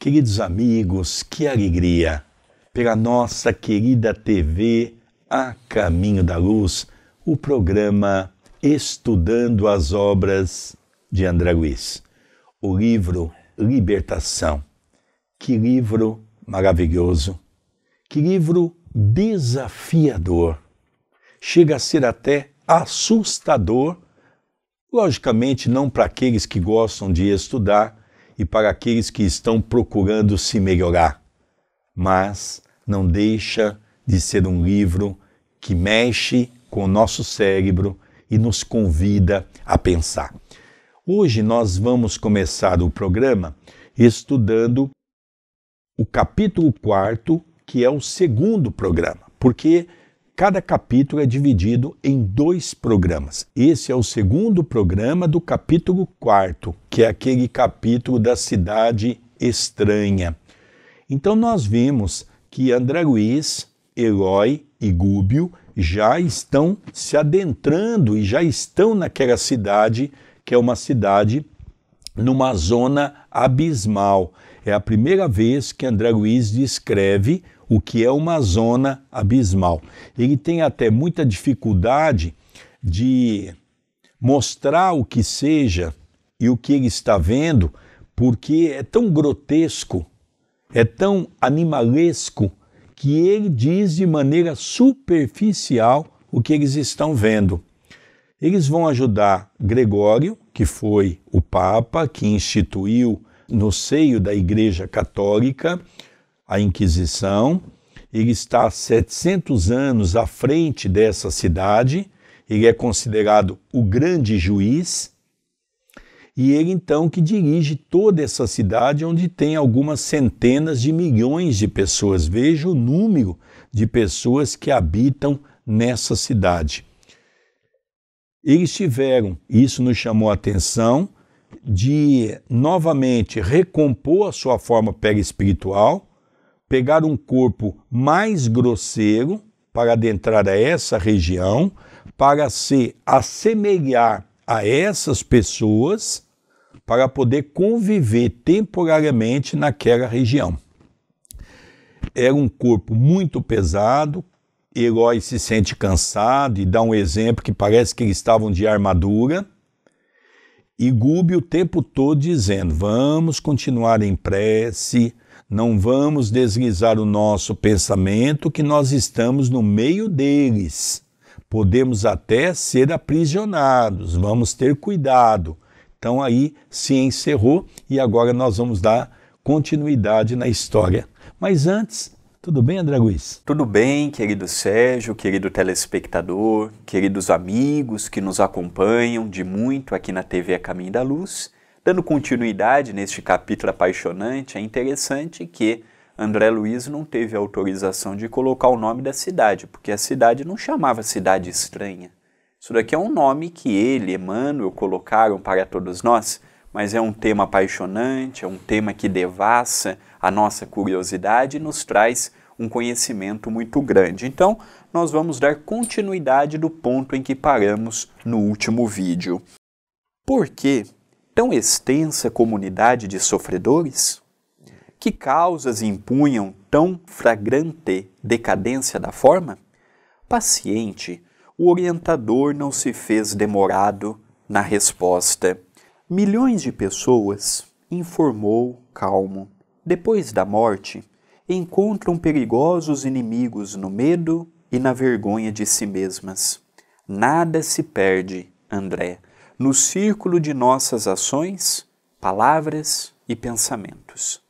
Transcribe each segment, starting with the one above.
Queridos amigos, que alegria! Pela nossa querida TV A Caminho da Luz, o programa Estudando as Obras de André Luiz, o livro Libertação. Que livro maravilhoso, que livro desafiador, chega a ser até assustador, logicamente não para aqueles que gostam de estudar e para aqueles que estão procurando se melhorar, mas não deixa de ser um livro que mexe com o nosso cérebro e nos convida a pensar. Hoje nós vamos começar o programa estudando o capítulo 4, que é o segundo programa, porque cada capítulo é dividido em 2 programas. Esse é o segundo programa do capítulo 4, que é aquele capítulo da cidade estranha. Então nós vimos que André Luiz, Eloy e Gúbio já estão se adentrando e já estão naquela cidade, que é uma cidade numa zona abismal. É a primeira vez que André Luiz descreve o que é uma zona abismal. Ele tem até muita dificuldade de mostrar o que seja e o que ele está vendo, porque é tão grotesco, é tão animalesco, que ele diz de maneira superficial o que eles estão vendo. Eles vão ajudar Gregório, que foi o Papa que instituiu no seio da Igreja Católica a Inquisição. Ele está há 700 anos à frente dessa cidade, ele é considerado o grande juiz, e ele então que dirige toda essa cidade, onde tem algumas centenas de milhões de pessoas. Veja o número de pessoas que habitam nessa cidade. Eles tiveram, isso nos chamou a atenção, de novamente recompor a sua forma perispiritual, pegar um corpo mais grosseiro para adentrar a essa região, para se assemelhar a essas pessoas, para poder conviver temporariamente naquela região. Era um corpo muito pesado. Eloy se sente cansado e dá um exemplo que parece que eles estavam de armadura. E Gúbio o tempo todo dizendo, vamos continuar em prece, não vamos deslizar o nosso pensamento, que nós estamos no meio deles. Podemos até ser aprisionados, vamos ter cuidado. Então aí se encerrou e agora nós vamos dar continuidade na história. Mas antes, tudo bem, André Luiz? Tudo bem, querido Sérgio, querido telespectador, queridos amigos que nos acompanham de muito aqui na TV A Caminho da Luz. Dando continuidade neste capítulo apaixonante, é interessante que André Luiz não teve autorização de colocar o nome da cidade, porque a cidade não chamava Cidade Estranha. Isso daqui é um nome que ele, Emmanuel, colocaram para todos nós, mas é um tema apaixonante, é um tema que devassa a nossa curiosidade e nos traz um conhecimento muito grande. Então, nós vamos dar continuidade do ponto em que paramos no último vídeo. Por que tão extensa comunidade de sofredores? Que causas impunham tão flagrante decadência da forma? Paciente, o orientador não se fez demorado na resposta. Milhões de pessoas, informou calmo, depois da morte, encontram perigosos inimigos no medo e na vergonha de si mesmas. Nada se perde, André, no círculo de nossas ações, palavras e pensamentos.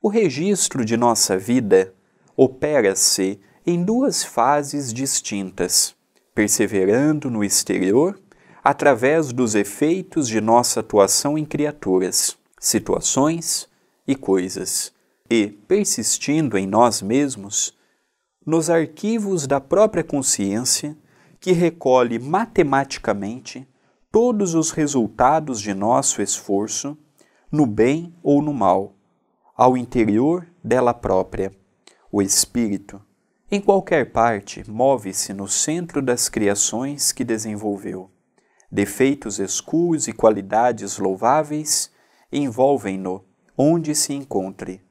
O registro de nossa vida opera-se em 2 fases distintas, perseverando no exterior, através dos efeitos de nossa atuação em criaturas, situações e coisas, e persistindo em nós mesmos, nos arquivos da própria consciência, que recolhe matematicamente todos os resultados de nosso esforço, no bem ou no mal, ao interior dela própria. O espírito, em qualquer parte, move-se no centro das criações que desenvolveu. Defeitos escuros e qualidades louváveis envolvem-no onde se encontre.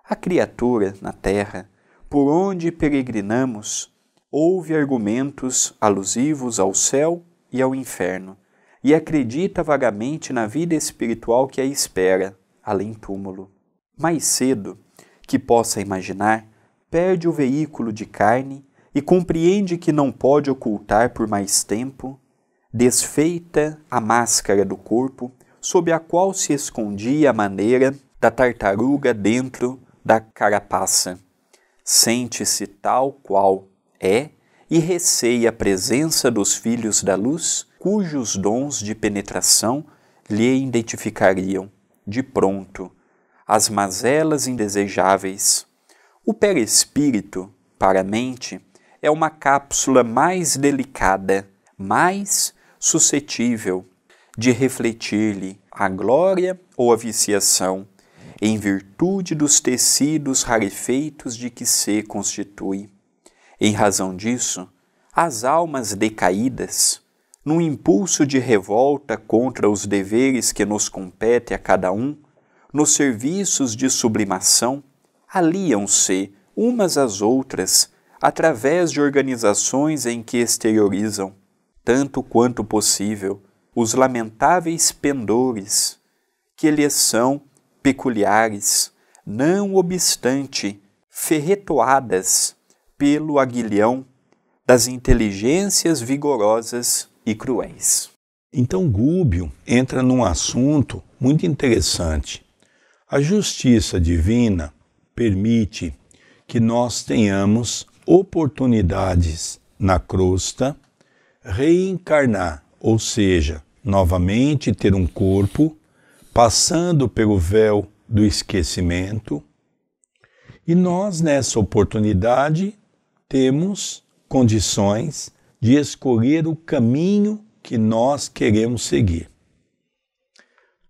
A criatura, na terra, por onde peregrinamos, ouve argumentos alusivos ao céu e ao inferno, e acredita vagamente na vida espiritual que a espera, além-túmulo. Mais cedo que possa imaginar, perde o veículo de carne e compreende que não pode ocultar por mais tempo, desfeita a máscara do corpo sob a qual se escondia a maneira da tartaruga dentro da carapaça. Sente-se tal qual é e receia a presença dos filhos da luz, cujos dons de penetração lhe identificariam, de pronto, as mazelas indesejáveis. O perispírito, para a mente, é uma cápsula mais delicada, mais suscetível de refletir-lhe a glória ou a viciação, em virtude dos tecidos rarefeitos de que se constitui. Em razão disso, as almas decaídas, num impulso de revolta contra os deveres que nos compete a cada um, nos serviços de sublimação, aliam-se umas às outras através de organizações em que exteriorizam, tanto quanto possível, os lamentáveis pendores que lhes são peculiares, não obstante ferretoadas pelo aguilhão das inteligências vigorosas e cruéis. Então Gúbio entra num assunto muito interessante. A justiça divina permite que nós tenhamos oportunidades na crosta, reencarnar, ou seja, novamente ter um corpo, passando pelo véu do esquecimento, e nós, nessa oportunidade, temos condições de escolher o caminho que nós queremos seguir.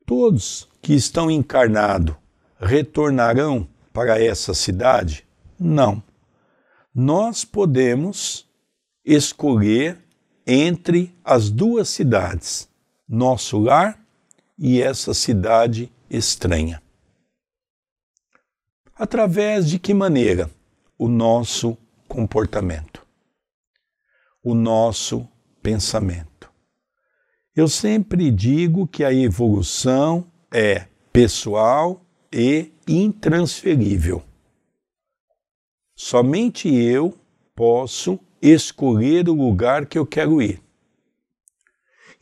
Todos que estão encarnados retornarão para essa cidade? Não. Nós podemos escolher entre as duas cidades, nosso lar e essa cidade estranha. Através de que maneira? O nosso comportamento, o nosso pensamento. Eu sempre digo que a evolução é pessoal e intransferível. Somente eu posso escolher o lugar que eu quero ir.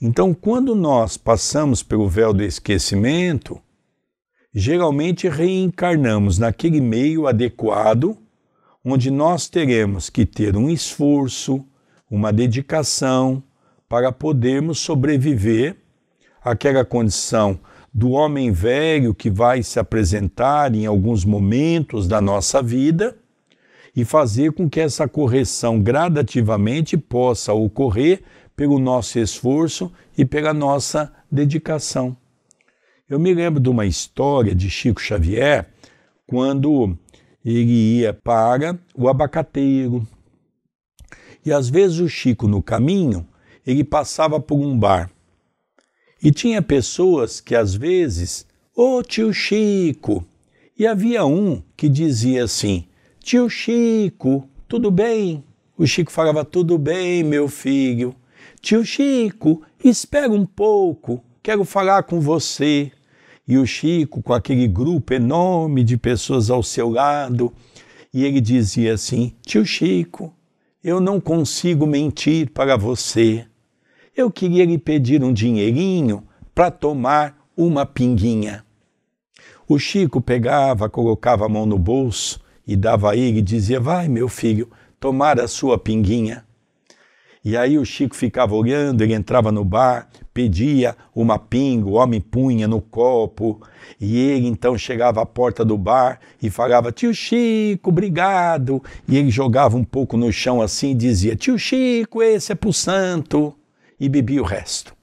Então, quando nós passamos pelo véu do esquecimento, geralmente reencarnamos naquele meio adequado, onde nós teremos que ter um esforço, uma dedicação, para podermos sobreviver àquela condição do homem velho que vai se apresentar em alguns momentos da nossa vida e fazer com que essa correção gradativamente possa ocorrer pelo nosso esforço e pela nossa dedicação. Eu me lembro de uma história de Chico Xavier, quando ele ia para o abacateiro. E às vezes o Chico, no caminho, ele passava por um bar. E tinha pessoas que às vezes, ô tio Chico, e havia um que dizia assim, tio Chico, tudo bem? O Chico falava, tudo bem, meu filho. Tio Chico, espera um pouco, quero falar com você. E o Chico, com aquele grupo enorme de pessoas ao seu lado, e ele dizia assim, tio Chico, eu não consigo mentir para você. Eu queria lhe pedir um dinheirinho para tomar uma pinguinha. O Chico pegava, colocava a mão no bolso e dava a ele e dizia, vai meu filho, tomar a sua pinguinha. E aí o Chico ficava olhando, ele entrava no bar, pedia uma pinga, o homem punha no copo, e ele então chegava à porta do bar e falava, tio Chico, obrigado. E ele jogava um pouco no chão assim e dizia, tio Chico, esse é pro santo, e bebia o resto.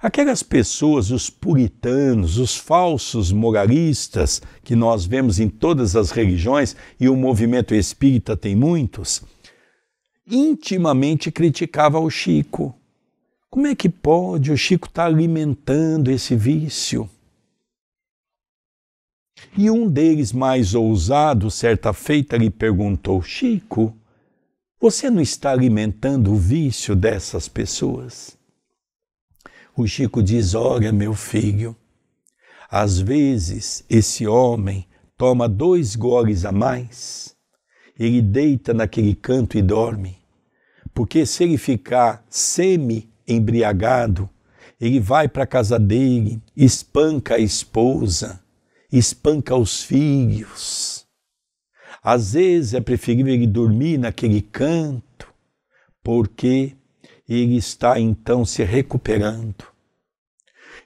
Aquelas pessoas, os puritanos, os falsos moralistas, que nós vemos em todas as religiões, e o movimento espírita tem muitos, intimamente criticava o Chico. Como é que pode o Chico estar alimentando esse vício? E um deles, mais ousado, certa feita lhe perguntou: Chico, você não está alimentando o vício dessas pessoas? O Chico diz: olha, meu filho, às vezes esse homem toma 2 goles a mais, ele deita naquele canto e dorme, porque se ele ficar semi-embriagado, ele vai para a casa dele, espanca a esposa, espanca os filhos. Às vezes é preferível ele dormir naquele canto, porque ele está então se recuperando.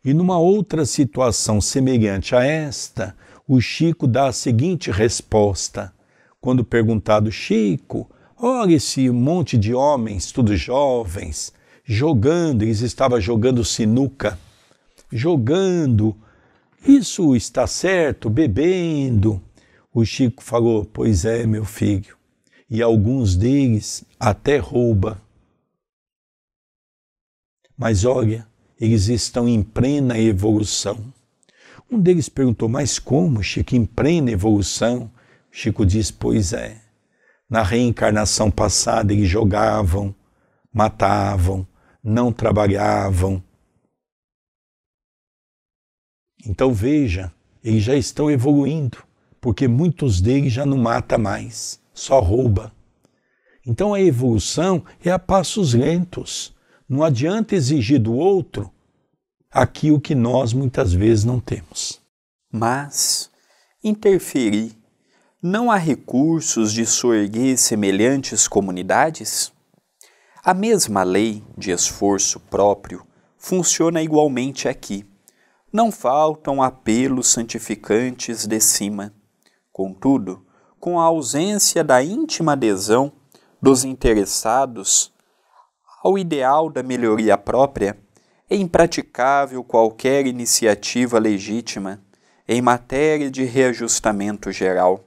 E numa outra situação semelhante a esta, o Chico dá a seguinte resposta, quando perguntado: Chico, olha esse monte de homens, todos jovens, jogando, eles estavam jogando sinuca, jogando, isso está certo, bebendo. O Chico falou: pois é, meu filho, e alguns deles até rouba. Mas olha, eles estão em plena evolução. Um deles perguntou: mas como, Chico, em plena evolução? Chico diz: pois é, na reencarnação passada eles jogavam, matavam, não trabalhavam. Então veja, eles já estão evoluindo, porque muitos deles já não matam mais, só rouba. Então a evolução é a passos lentos. Não adianta exigir do outro aquilo que nós muitas vezes não temos. Mas interferir, não há recursos de soerguer semelhantes comunidades? A mesma lei de esforço próprio funciona igualmente aqui. Não faltam apelos santificantes de cima. Contudo, com a ausência da íntima adesão dos interessados ao ideal da melhoria própria, é impraticável qualquer iniciativa legítima em matéria de reajustamento geral,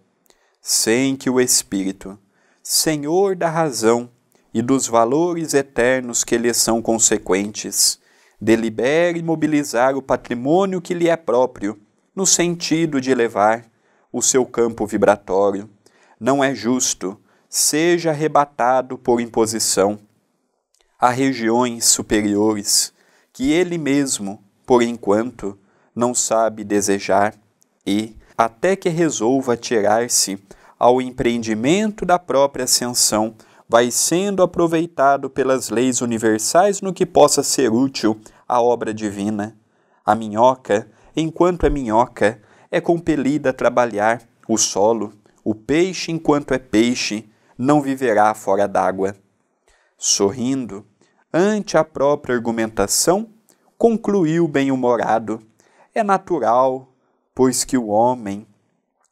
sem que o Espírito, Senhor da razão e dos valores eternos que lhe são consequentes, delibere mobilizar o patrimônio que lhe é próprio, no sentido de elevar o seu campo vibratório. Não é justo seja arrebatado por imposição a regiões superiores que ele mesmo, por enquanto, não sabe desejar e, até que resolva tirar-se ao empreendimento da própria ascensão, vai sendo aproveitado pelas leis universais no que possa ser útil à obra divina. A minhoca, enquanto é minhoca, é compelida a trabalhar o solo. O peixe, enquanto é peixe, não viverá fora d'água. Sorrindo, ante a própria argumentação, concluiu bem-humorado: é natural, pois que o homem,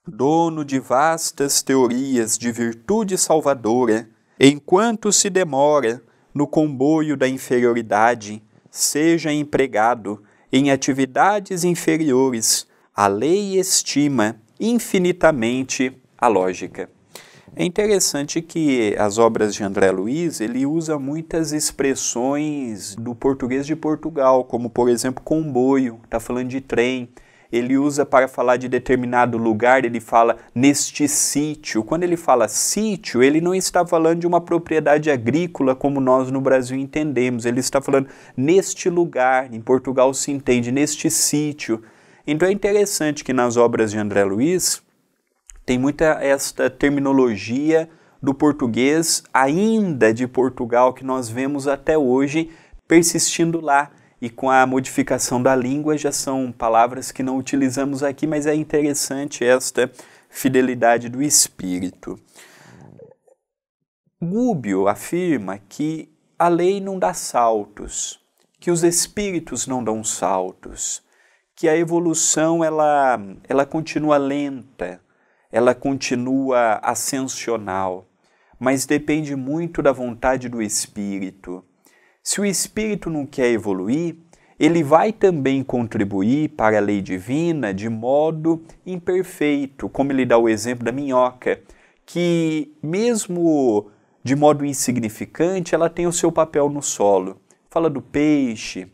dono de vastas teorias de virtude salvadora, enquanto se demora no comboio da inferioridade, seja empregado em atividades inferiores. A lei estima infinitamente a lógica. É interessante que as obras de André Luiz, ele usa muitas expressões do português de Portugal, como, por exemplo, comboio, está falando de trem. Ele usa para falar de determinado lugar, ele fala neste sítio. Quando ele fala sítio, ele não está falando de uma propriedade agrícola como nós no Brasil entendemos. Ele está falando neste lugar, em Portugal se entende, neste sítio. Então é interessante que nas obras de André Luiz tem muita esta terminologia do português ainda de Portugal que nós vemos até hoje persistindo lá. E com a modificação da língua já são palavras que não utilizamos aqui, mas é interessante esta fidelidade do espírito. Gúbio afirma que a lei não dá saltos, que os espíritos não dão saltos, que a evolução ela continua lenta, ela continua ascensional, mas depende muito da vontade do espírito. Se o espírito não quer evoluir, ele vai também contribuir para a lei divina de modo imperfeito, como ele dá o exemplo da minhoca, que mesmo de modo insignificante, ela tem o seu papel no solo. Fala do peixe,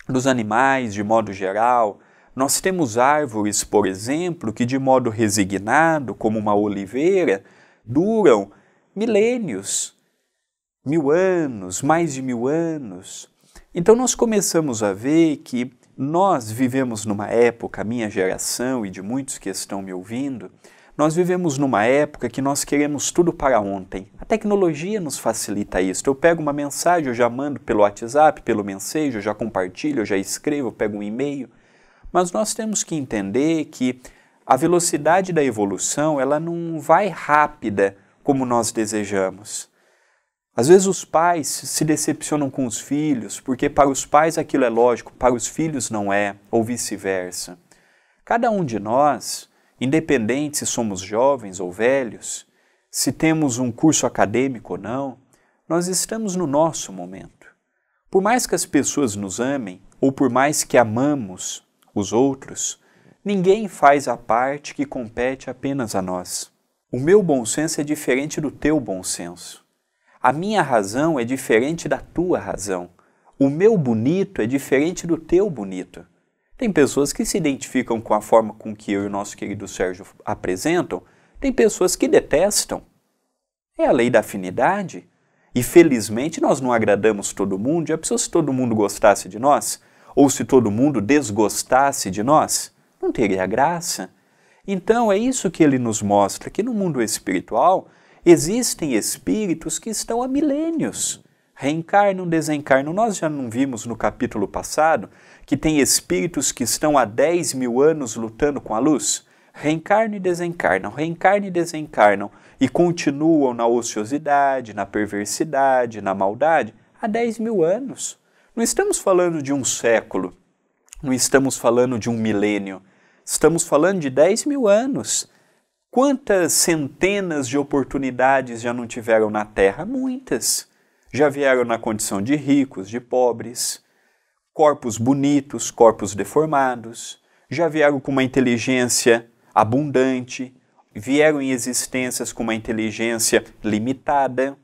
dos animais de modo geral, Nós temos árvores, por exemplo, que de modo resignado, como uma oliveira, duram milênios, 1000 anos, mais de 1000 anos. Então nós começamos a ver que nós vivemos numa época, a minha geração e de muitos que estão me ouvindo, nós vivemos numa época que nós queremos tudo para ontem. A tecnologia nos facilita isso. Eu pego uma mensagem, eu já mando pelo WhatsApp, pelo Messenger, eu já compartilho, eu já escrevo, eu pego um e-mail. Mas nós temos que entender que a velocidade da evolução, ela não vai rápida como nós desejamos. Às vezes os pais se decepcionam com os filhos, porque para os pais aquilo é lógico, para os filhos não é, ou vice-versa. Cada um de nós, independente se somos jovens ou velhos, se temos um curso acadêmico ou não, nós estamos no nosso momento. Por mais que as pessoas nos amem, ou por mais que amamos os outros, ninguém faz a parte que compete apenas a nós. O meu bom senso é diferente do teu bom senso. A minha razão é diferente da tua razão. O meu bonito é diferente do teu bonito. Tem pessoas que se identificam com a forma com que eu e o nosso querido Sérgio apresentam, tem pessoas que detestam. É a lei da afinidade. E felizmente nós não agradamos todo mundo. Já pensou se todo mundo gostasse de nós? Ou se todo mundo desgostasse de nós? Não teria graça. Então é isso que ele nos mostra, que no mundo espiritual existem espíritos que estão há milênios. Reencarnam, desencarnam. Nós já não vimos no capítulo passado que tem espíritos que estão há 10 mil anos lutando com a luz? Reencarnam e desencarnam e continuam na ociosidade, na perversidade, na maldade há 10 mil anos. Não estamos falando de um século, não estamos falando de um milênio, estamos falando de 10 mil anos. Quantas centenas de oportunidades já não tiveram na Terra? Muitas. Já vieram na condição de ricos, de pobres, corpos bonitos, corpos deformados, já vieram com uma inteligência abundante, vieram em existências com uma inteligência limitada.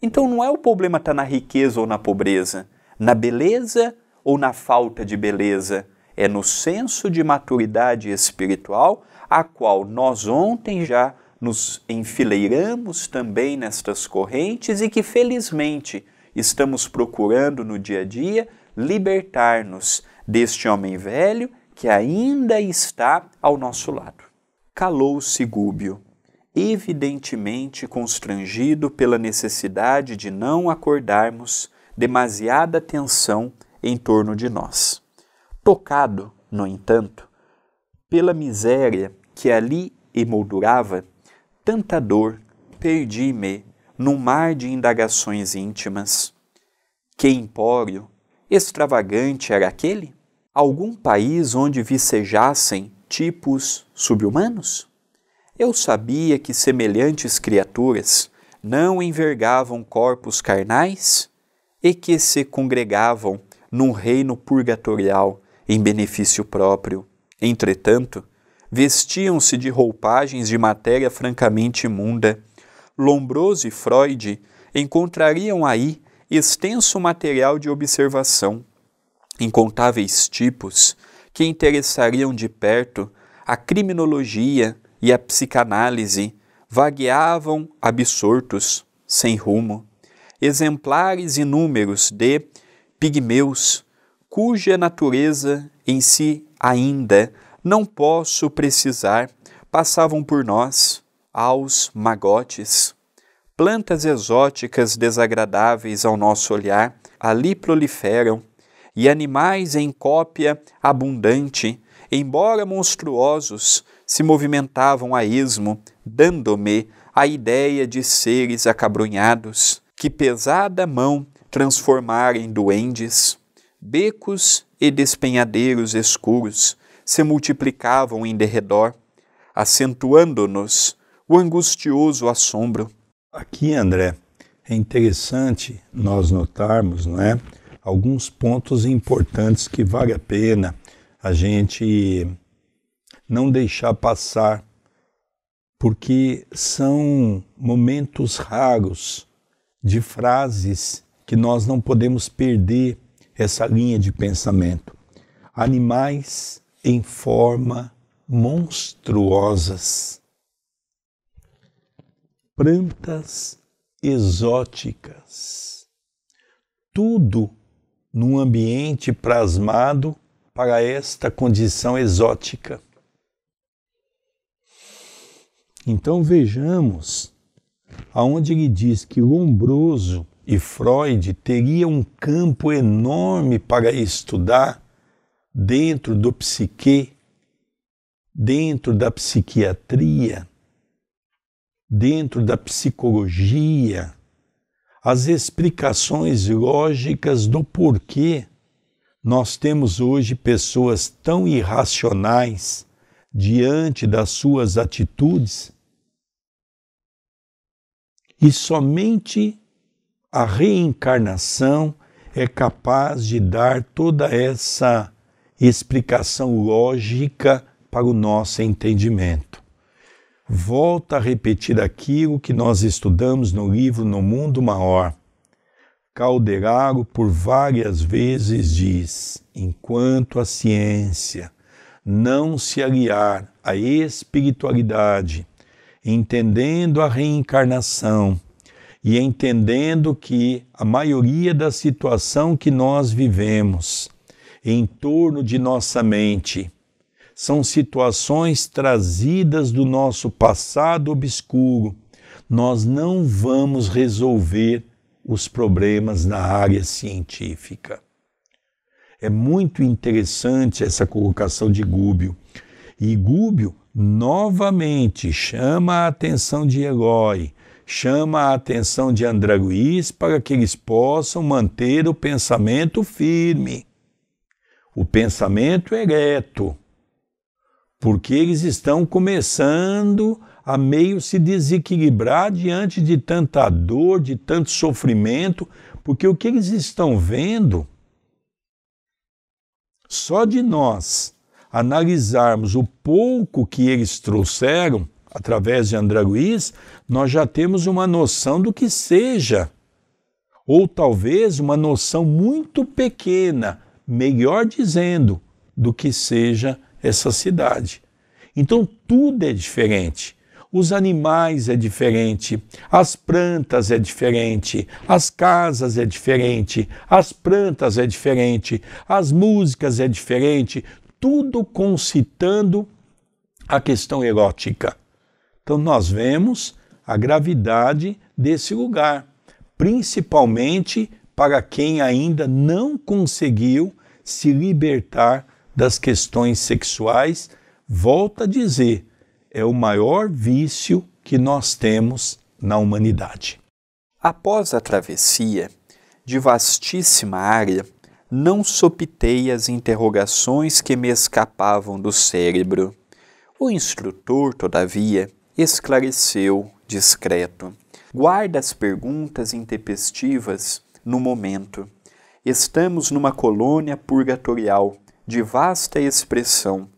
Então não é o problema estar na riqueza ou na pobreza, na beleza ou na falta de beleza, é no senso de maturidade espiritual, a qual nós ontem já nos enfileiramos também nestas correntes e que felizmente estamos procurando no dia a dia libertar-nos deste homem velho que ainda está ao nosso lado. Calou-se Gúbio, evidentemente constrangido pela necessidade de não acordarmos demasiada tensão em torno de nós. Tocado, no entanto, pela miséria que ali emoldurava, tanta dor, perdi-me num mar de indagações íntimas. Que empório extravagante era aquele? Algum país onde vicejassem tipos subhumanos? Eu sabia que semelhantes criaturas não envergavam corpos carnais e que se congregavam num reino purgatorial em benefício próprio. Entretanto, vestiam-se de roupagens de matéria francamente imunda. Lombroso e Freud encontrariam aí extenso material de observação, incontáveis tipos que interessariam de perto a criminologia e a psicanálise, vagueavam absortos, sem rumo, exemplares inúmeros de pigmeus, cuja natureza em si ainda não posso precisar, passavam por nós, aos magotes. Plantas exóticas desagradáveis ao nosso olhar ali proliferam, e animais em cópia abundante, embora monstruosos, se movimentavam a esmo, dando-me a ideia de seres acabrunhados, que pesada mão transformara em duendes. Becos e despenhadeiros escuros se multiplicavam em derredor, acentuando-nos o angustioso assombro. Aqui, André, é interessante nós notarmos, não é, alguns pontos importantes que vale a pena a gente não deixar passar, porque são momentos raros de frases que nós não podemos perder essa linha de pensamento. Animais em forma monstruosas. Plantas exóticas. Tudo num ambiente plasmado para esta condição exótica. Então vejamos aonde ele diz que Lombroso e Freud teriam um campo enorme para estudar dentro do psique, dentro da psiquiatria, dentro da psicologia, as explicações lógicas do porquê nós temos hoje pessoas tão irracionais diante das suas atitudes. E somente a reencarnação é capaz de dar toda essa explicação lógica para o nosso entendimento. Volta a repetir aquilo que nós estudamos no livro No Mundo Maior. Calderaro por várias vezes diz: enquanto a ciência não se aliar à espiritualidade, entendendo a reencarnação e entendendo que a maioria da situação que nós vivemos em torno de nossa mente são situações trazidas do nosso passado obscuro, nós não vamos resolver os problemas na área científica. É muito interessante essa colocação de Gubbio. E Gubbio novamente chama a atenção de Eloy, chama a atenção de André Luiz para que eles possam manter o pensamento firme, o pensamento ereto, porque eles estão começando a meio se desequilibrar diante de tanta dor, de tanto sofrimento, porque o que eles estão vendo, só de nós analisarmos o pouco que eles trouxeram, através de André Luiz, nós já temos uma noção do que seja, ou talvez uma noção muito pequena, melhor dizendo, do que seja essa cidade. Então tudo é diferente. Os animais é diferente, as plantas é diferente, as casas é diferente, as plantas é diferente, as músicas é diferente, tudo concitando a questão erótica. Então nós vemos a gravidade desse lugar, principalmente para quem ainda não conseguiu se libertar das questões sexuais. Volto a dizer, é o maior vício que nós temos na humanidade. Após a travessia de vastíssima área, não sopitei as interrogações que me escapavam do cérebro. O instrutor, todavia, esclareceu, discreto. Guarda as perguntas intempestivas no momento. Estamos numa colônia purgatorial, de vasta expressão.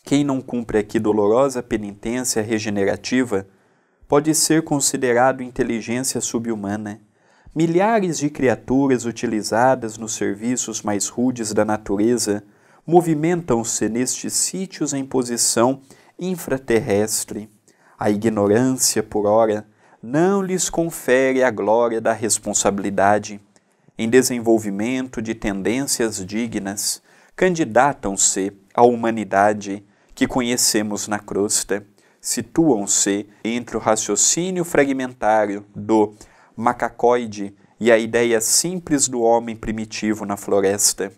Quem não cumpre aqui dolorosa penitência regenerativa pode ser considerado inteligência subhumana. Milhares de criaturas utilizadas nos serviços mais rudes da natureza movimentam-se nestes sítios em posição infraterrestre. A ignorância, por ora, não lhes confere a glória da responsabilidade. Em desenvolvimento de tendências dignas, candidatam-se à humanidade que conhecemos na crosta, situam-se entre o raciocínio fragmentário do macacoide e a ideia simples do homem primitivo na floresta.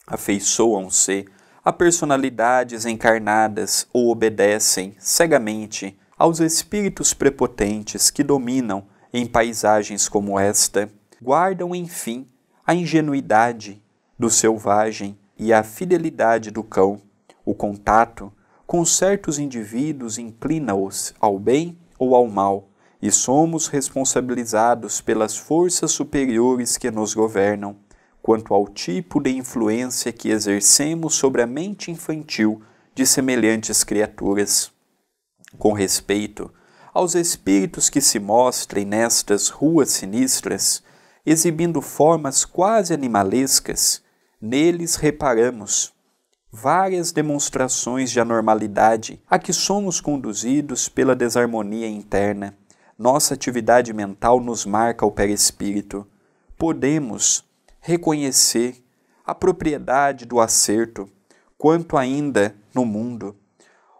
Afeiçoam-se a personalidades encarnadas ou obedecem cegamente aos espíritos prepotentes que dominam em paisagens como esta. Guardam, enfim, a ingenuidade do selvagem e a fidelidade do cão. O contato com certos indivíduos inclina-os ao bem ou ao mal, e somos responsabilizados pelas forças superiores que nos governam, quanto ao tipo de influência que exercemos sobre a mente infantil de semelhantes criaturas. Com respeito aos espíritos que se mostrem nestas ruas sinistras, exibindo formas quase animalescas, neles reparamos. várias demonstrações de anormalidade a que somos conduzidos pela desarmonia interna. Nossa atividade mental nos marca o perispírito. Podemos reconhecer a propriedade do acerto quanto ainda no mundo.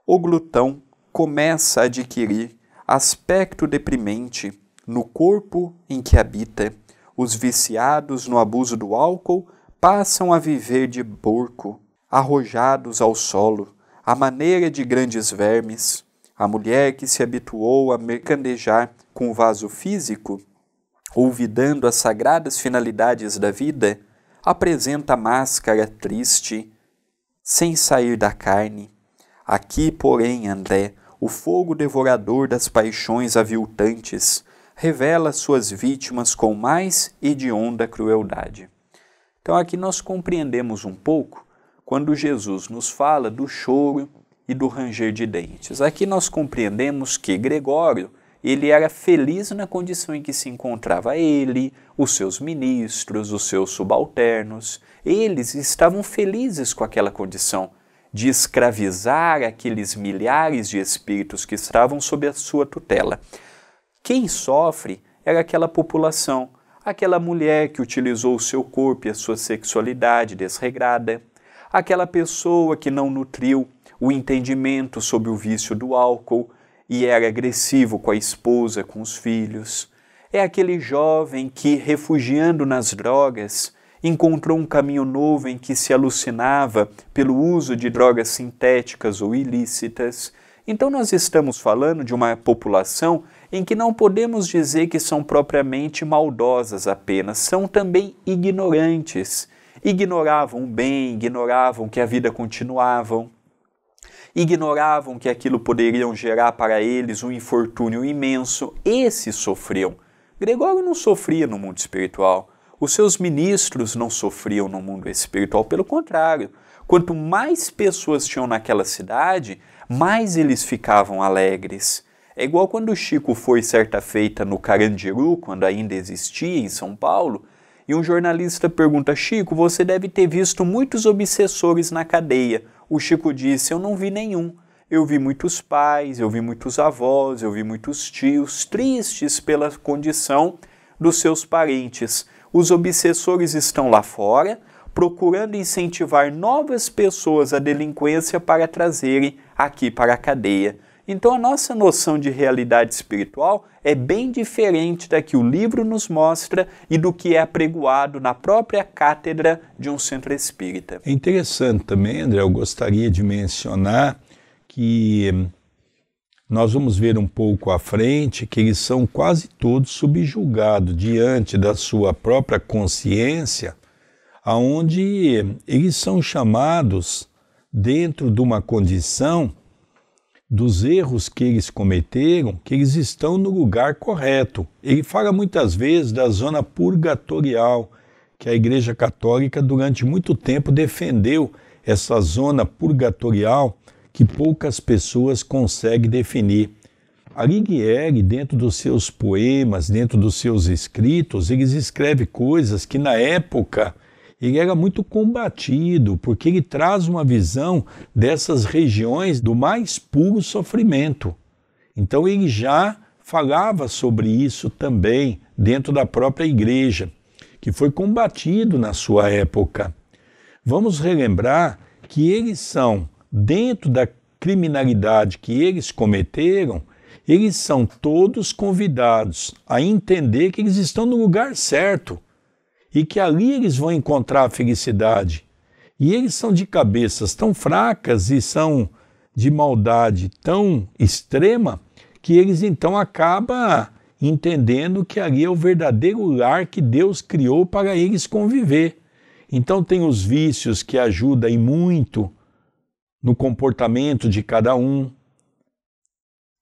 O glutão começa a adquirir aspecto deprimente no corpo em que habita. Os viciados no abuso do álcool passam a viver de porco, arrojados ao solo, à maneira de grandes vermes. A mulher que se habituou a mercadejar com o vaso físico, olvidando as sagradas finalidades da vida, apresenta a máscara triste, sem sair da carne. Aqui, porém, André, o fogo devorador das paixões aviltantes, revela suas vítimas com mais hedionda crueldade. Então aqui nós compreendemos um pouco quando Jesus nos fala do choro e do ranger de dentes. Aqui nós compreendemos que Gregório, ele era feliz na condição em que se encontrava ele, os seus ministros, os seus subalternos. Eles estavam felizes com aquela condição de escravizar aqueles milhares de espíritos que estavam sob a sua tutela. Quem sofre era aquela população, aquela mulher que utilizou o seu corpo e a sua sexualidade desregrada, aquela pessoa que não nutriu o entendimento sobre o vício do álcool e era agressivo com a esposa, com os filhos. É aquele jovem que, refugiando nas drogas, encontrou um caminho novo em que se alucinava pelo uso de drogas sintéticas ou ilícitas. Então nós estamos falando de uma população em que não podemos dizer que são propriamente maldosas apenas, são também ignorantes. Ignoravam o bem, ignoravam que a vida continuava, ignoravam que aquilo poderia gerar para eles um infortúnio imenso. Esses sofriam. Gregório não sofria no mundo espiritual. Os seus ministros não sofriam no mundo espiritual, pelo contrário. Quanto mais pessoas tinham naquela cidade, mais eles ficavam alegres. É igual quando o Chico foi certa feita no Carandiru, quando ainda existia em São Paulo, e um jornalista pergunta: Chico, você deve ter visto muitos obsessores na cadeia. O Chico disse: eu não vi nenhum. Eu vi muitos pais, eu vi muitos avós, eu vi muitos tios tristes pela condição dos seus parentes. Os obsessores estão lá fora, procurando incentivar novas pessoas à delinquência para trazerem aqui para a cadeia. Então a nossa noção de realidade espiritual é bem diferente da que o livro nos mostra e do que é apregoado na própria cátedra de um centro espírita. É interessante também, André, eu gostaria de mencionar que nós vamos ver um pouco à frente que eles são quase todos subjugados diante da sua própria consciência, aonde eles são chamados dentro de uma condição dos erros que eles cometeram, que eles estão no lugar correto. Ele fala muitas vezes da zona purgatorial, que a Igreja Católica durante muito tempo defendeu essa zona purgatorial que poucas pessoas conseguem definir. Alighieri, dentro dos seus poemas, dentro dos seus escritos, ele escreve coisas que na época ele era muito combatido, porque ele traz uma visão dessas regiões do mais puro sofrimento. Então ele já falava sobre isso também dentro da própria igreja, que foi combatido na sua época. Vamos relembrar que eles são, dentro da criminalidade que eles cometeram, eles são todos convidados a entender que eles estão no lugar certo e que ali eles vão encontrar a felicidade. E eles são de cabeças tão fracas e são de maldade tão extrema que eles então acabam entendendo que ali é o verdadeiro lar que Deus criou para eles conviver. Então tem os vícios que ajudam e muito no comportamento de cada um.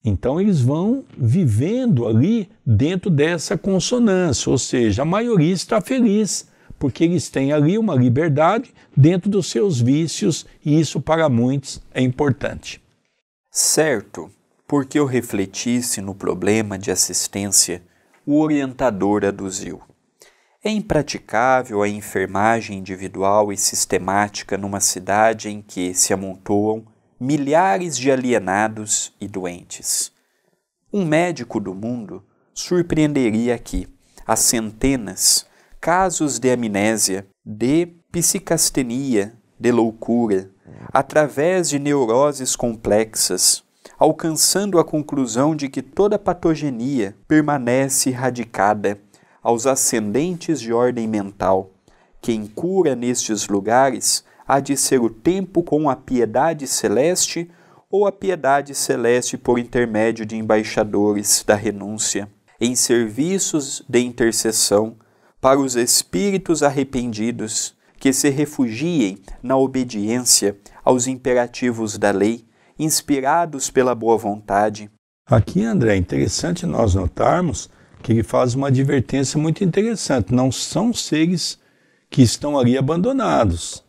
Então eles vão vivendo ali dentro dessa consonância, ou seja, a maioria está feliz, porque eles têm ali uma liberdade dentro dos seus vícios e isso para muitos é importante. Certo, porque eu refletisse no problema de assistência, o orientador aduziu. É impraticável a enfermagem individual e sistemática numa cidade em que se amontoam milhares de alienados e doentes. Um médico do mundo surpreenderia aqui, a centenas, casos de amnésia, de psicastenia, de loucura, através de neuroses complexas, alcançando a conclusão de que toda patogenia permanece radicada aos ascendentes de ordem mental. Quem cura nestes lugares há de ser o tempo com a piedade celeste ou a piedade celeste por intermédio de embaixadores da renúncia, em serviços de intercessão para os espíritos arrependidos que se refugiem na obediência aos imperativos da lei, inspirados pela boa vontade. Aqui, André, é interessante nós notarmos que ele faz uma advertência muito interessante. Não são seres que estão ali abandonados.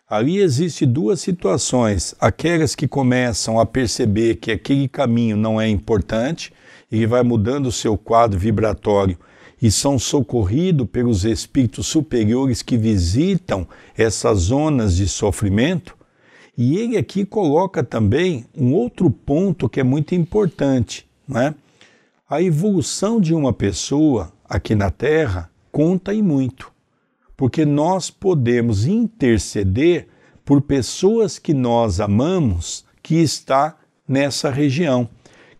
Ali existem duas situações. Aquelas que começam a perceber que aquele caminho não é importante, ele vai mudando o seu quadro vibratório e são socorridos pelos espíritos superiores que visitam essas zonas de sofrimento. E ele aqui coloca também um outro ponto que é muito importante, né? A evolução de uma pessoa aqui na Terra conta e muito, porque nós podemos interceder por pessoas que nós amamos que está nessa região,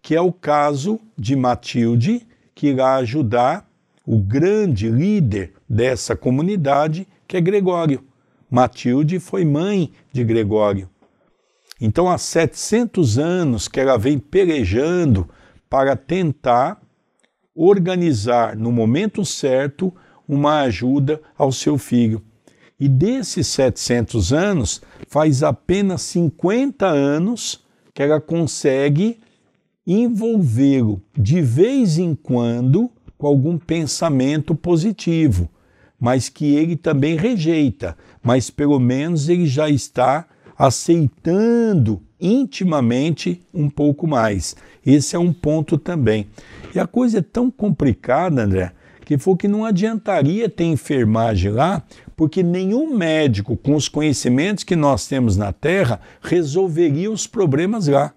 que é o caso de Matilde, que irá ajudar o grande líder dessa comunidade, que é Gregório. Matilde foi mãe de Gregório. Então, há 700 anos que ela vem pelejando para tentar organizar, no momento certo, uma ajuda ao seu filho. E desses 700 anos, faz apenas 50 anos que ela consegue envolvê-lo de vez em quando com algum pensamento positivo, mas que ele também rejeita, mas pelo menos ele já está aceitando intimamente um pouco mais. Esse é um ponto também. E a coisa é tão complicada, André, que foi que não adiantaria ter enfermagem lá, porque nenhum médico com os conhecimentos que nós temos na Terra resolveria os problemas lá.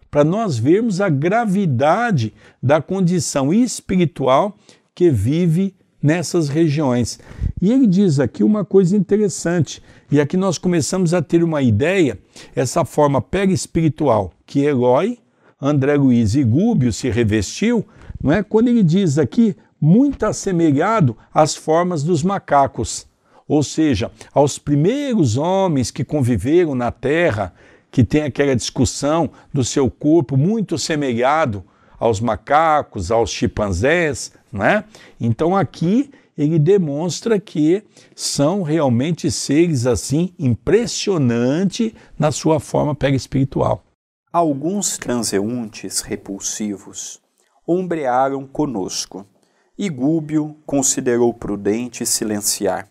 Para nós vermos a gravidade da condição espiritual que vive nessas regiões. E ele diz aqui uma coisa interessante, e aqui nós começamos a ter uma ideia, essa forma perispiritual que Eloy, André Luiz e Gúbio se revestiu, não é? Quando ele diz aqui, muito assemelhado às formas dos macacos, ou seja, aos primeiros homens que conviveram na Terra, que tem aquela discussão do seu corpo muito semelhado aos macacos, aos chimpanzés, né? Então aqui ele demonstra que são realmente seres assim impressionantes na sua forma perispiritual. Alguns transeuntes repulsivos ombrearam conosco, e Gúbio considerou prudente silenciar.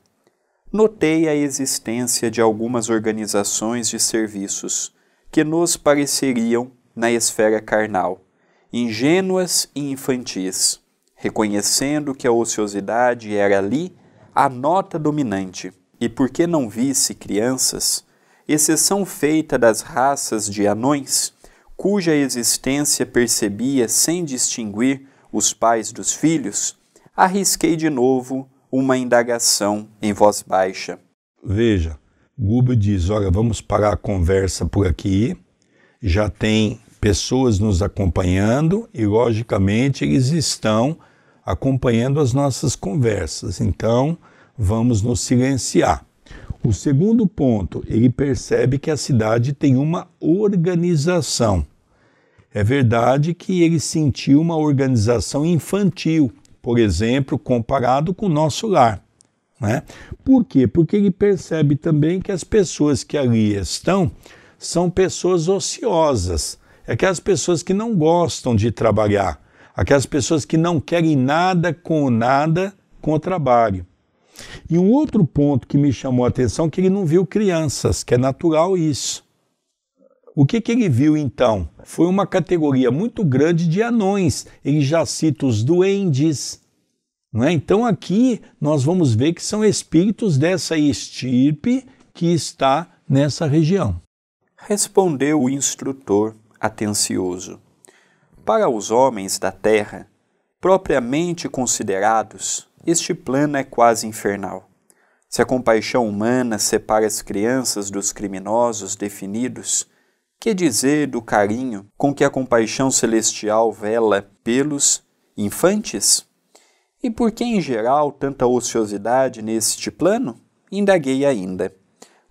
Notei a existência de algumas organizações de serviços que nos pareceriam, na esfera carnal, ingênuas e infantis, reconhecendo que a ociosidade era ali a nota dominante, e porque não visse crianças, exceção feita das raças de anões, cuja existência percebia sem distinguir os pais dos filhos, arrisquei de novo uma indagação em voz baixa. Veja, Gúbio diz, olha, vamos parar a conversa por aqui, já tem pessoas nos acompanhando e, logicamente, eles estão acompanhando as nossas conversas, então vamos nos silenciar. O segundo ponto, ele percebe que a cidade tem uma organização. É verdade que ele sentiu uma organização infantil, por exemplo, comparado com o nosso lar, né? Por quê? Porque ele percebe também que as pessoas que ali estão são pessoas ociosas, aquelas pessoas que não gostam de trabalhar, aquelas pessoas que não querem nada com o trabalho. E um outro ponto que me chamou a atenção é que ele não viu crianças, que é natural isso. O que ele viu então? Foi uma categoria muito grande de anões. Ele já cita os duendes, Não é? Então aqui nós vamos ver que são espíritos dessa estirpe que está nessa região. Respondeu o instrutor atencioso: para os homens da terra, propriamente considerados, este plano é quase infernal. Se a compaixão humana separa as crianças dos criminosos definidos, que dizer do carinho com que a compaixão celestial vela pelos infantes? E por que, em geral, tanta ociosidade neste plano? Indaguei ainda.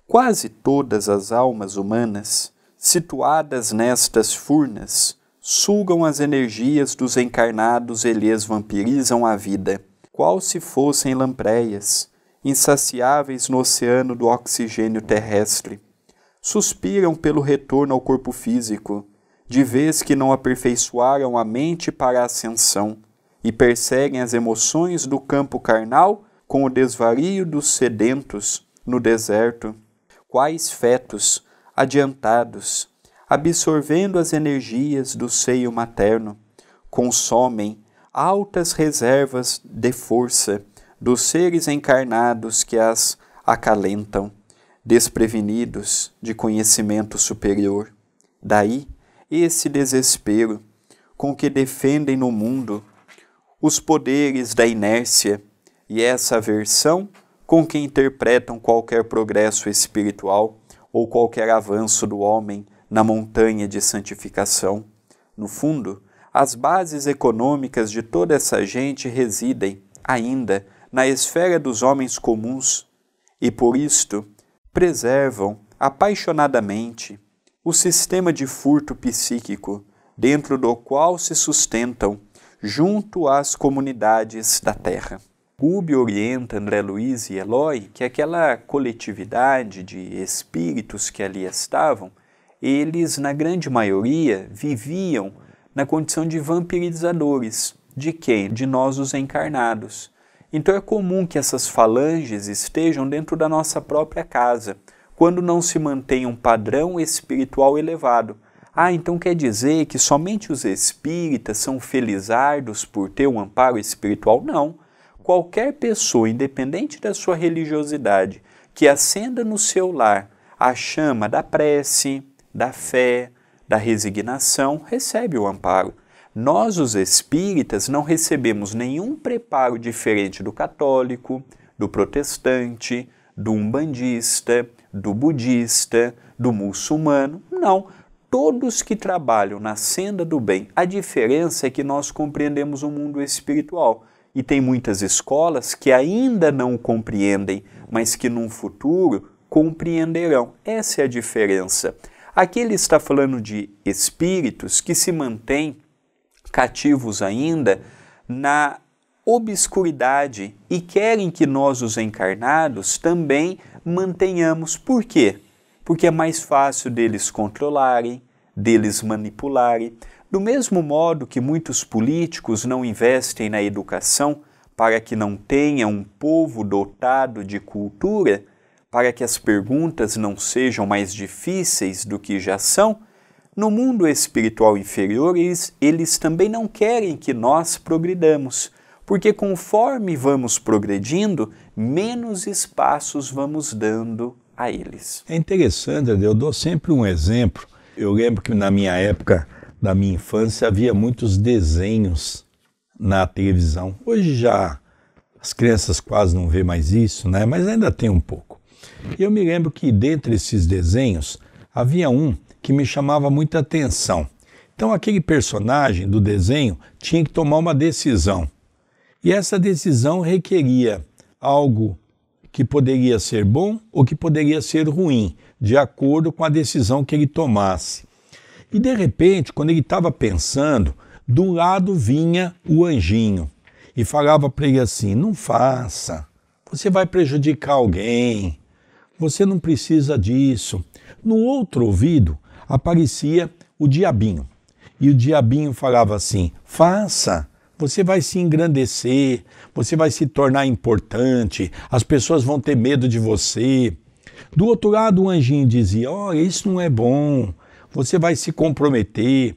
Quase todas as almas humanas, situadas nestas furnas, sugam as energias dos encarnados e lhes vampirizam a vida, qual se fossem lampreias, insaciáveis no oceano do oxigênio terrestre. Suspiram pelo retorno ao corpo físico, de vez que não aperfeiçoaram a mente para a ascensão, e perseguem as emoções do campo carnal com o desvario dos sedentos no deserto, quais fetos adiantados, absorvendo as energias do seio materno, consomem altas reservas de força dos seres encarnados que as acalentam, desprevenidos de conhecimento superior. Daí, esse desespero com que defendem no mundo os poderes da inércia e essa aversão com que interpretam qualquer progresso espiritual ou qualquer avanço do homem na montanha de santificação. No fundo, as bases econômicas de toda essa gente residem ainda na esfera dos homens comuns e, por isto, preservam apaixonadamente o sistema de furto psíquico dentro do qual se sustentam junto às comunidades da terra. Gubbio orienta André Luiz e Eloy que aquela coletividade de espíritos que ali estavam, eles, na grande maioria, viviam na condição de vampirizadores. De quem? De nós, os encarnados. Então é comum que essas falanges estejam dentro da nossa própria casa, quando não se mantém um padrão espiritual elevado. Então quer dizer que somente os espíritas são felizardos por ter um amparo espiritual? Não. Qualquer pessoa, independente da sua religiosidade, que acenda no seu lar a chama da prece, da fé, da resignação, recebe o amparo. Nós, os espíritas, não recebemos nenhum preparo diferente do católico, do protestante, do umbandista, do budista, do muçulmano. Não. Todos que trabalham na senda do bem. A diferença é que nós compreendemos o mundo espiritual. E tem muitas escolas que ainda não o compreendem, mas que num futuro compreenderão. Essa é a diferença. Aqui ele está falando de espíritos que se mantêm cativos ainda na obscuridade e querem que nós, os encarnados, também mantenhamos. Por quê? Porque é mais fácil deles controlarem, deles manipularem. Do mesmo modo que muitos políticos não investem na educação para que não tenha um povo dotado de cultura, para que as perguntas não sejam mais difíceis do que já são, no mundo espiritual inferior eles também não querem que nós progridamos, porque conforme vamos progredindo, menos espaços vamos dando a eles. É interessante, eu dou sempre um exemplo. Eu lembro que na minha época, da minha infância, havia muitos desenhos na televisão. Hoje já as crianças quase não vê mais isso, né? Mas ainda tem um pouco. Eu me lembro que dentre esses desenhos, havia um que me chamava muita atenção. Então aquele personagem do desenho tinha que tomar uma decisão. E essa decisão requeria algo que poderia ser bom ou que poderia ser ruim, de acordo com a decisão que ele tomasse. E de repente, quando ele estava pensando, do lado vinha o anjinho e falava para ele assim: não faça, você vai prejudicar alguém, você não precisa disso. No outro ouvido aparecia o diabinho e o diabinho falava assim: faça, você vai se engrandecer, você vai se tornar importante, as pessoas vão ter medo de você. Do outro lado o anjinho dizia: olha, isso não é bom, você vai se comprometer.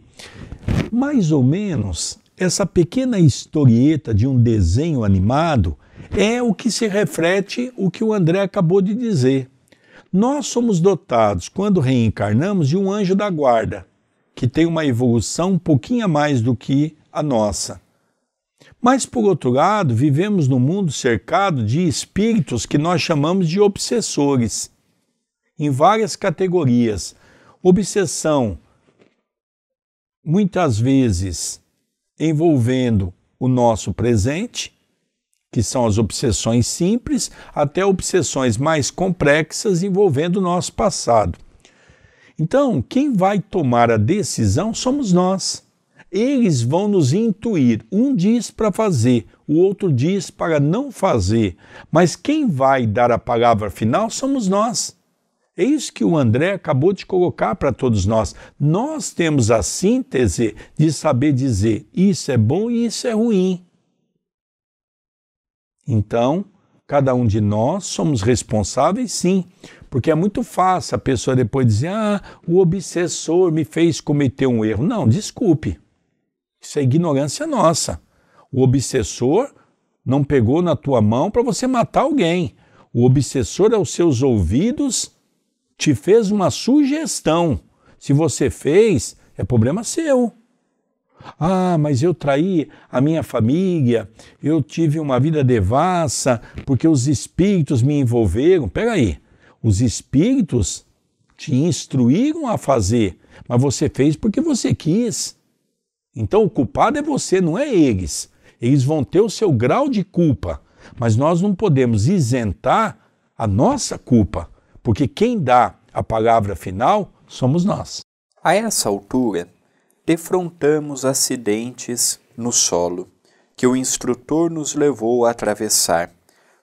Mais ou menos essa pequena historieta de um desenho animado é o que se reflete o que o André acabou de dizer. Nós somos dotados, quando reencarnamos, de um anjo da guarda, que tem uma evolução um pouquinho a mais do que a nossa. Mas, por outro lado, vivemos num mundo cercado de espíritos que nós chamamos de obsessores, em várias categorias. Obsessão, muitas vezes envolvendo o nosso presente, que são as obsessões simples, até obsessões mais complexas envolvendo o nosso passado. Então, quem vai tomar a decisão somos nós. Eles vão nos intuir. Um diz para fazer, o outro diz para não fazer. Mas quem vai dar a palavra final somos nós. É isso que o André acabou de colocar para todos nós. Nós temos a síntese de saber dizer isso é bom e isso é ruim. Então, cada um de nós somos responsáveis, sim, porque é muito fácil a pessoa depois dizer o obsessor me fez cometer um erro. Não, desculpe, isso é ignorância nossa. O obsessor não pegou na tua mão para você matar alguém. O obsessor, aos seus ouvidos, te fez uma sugestão. Se você fez, é problema seu. Mas eu traí a minha família, eu tive uma vida devassa, porque os espíritos me envolveram. Peraí, os espíritos te instruíram a fazer, mas você fez porque você quis. Então o culpado é você, não é eles. Eles vão ter o seu grau de culpa, mas nós não podemos isentar a nossa culpa, porque quem dá a palavra final somos nós. A essa altura, defrontamos acidentes no solo, que o instrutor nos levou a atravessar.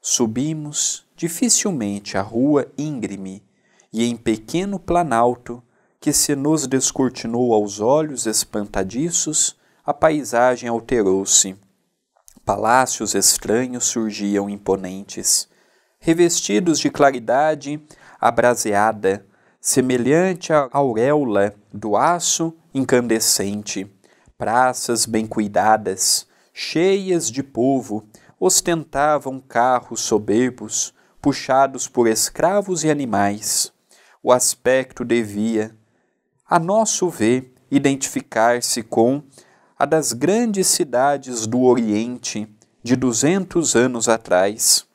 Subimos dificilmente a rua íngreme e em pequeno planalto que se nos descortinou aos olhos espantadiços, a paisagem alterou-se. Palácios estranhos surgiam imponentes, revestidos de claridade abraseada, semelhante à auréola do aço incandescente. Praças bem cuidadas, cheias de povo, ostentavam carros soberbos, puxados por escravos e animais. O aspecto devia, a nosso ver, identificar-se com a das grandes cidades do Oriente de 200 anos atrás.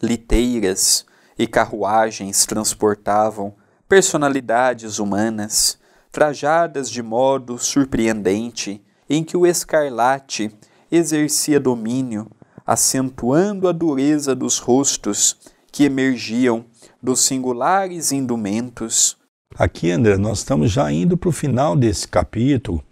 Liteiras e carruagens transportavam personalidades humanas, trajadas de modo surpreendente, em que o escarlate exercia domínio, acentuando a dureza dos rostos que emergiam dos singulares indumentos. Aqui, André, nós estamos já indo para o final desse capítulo.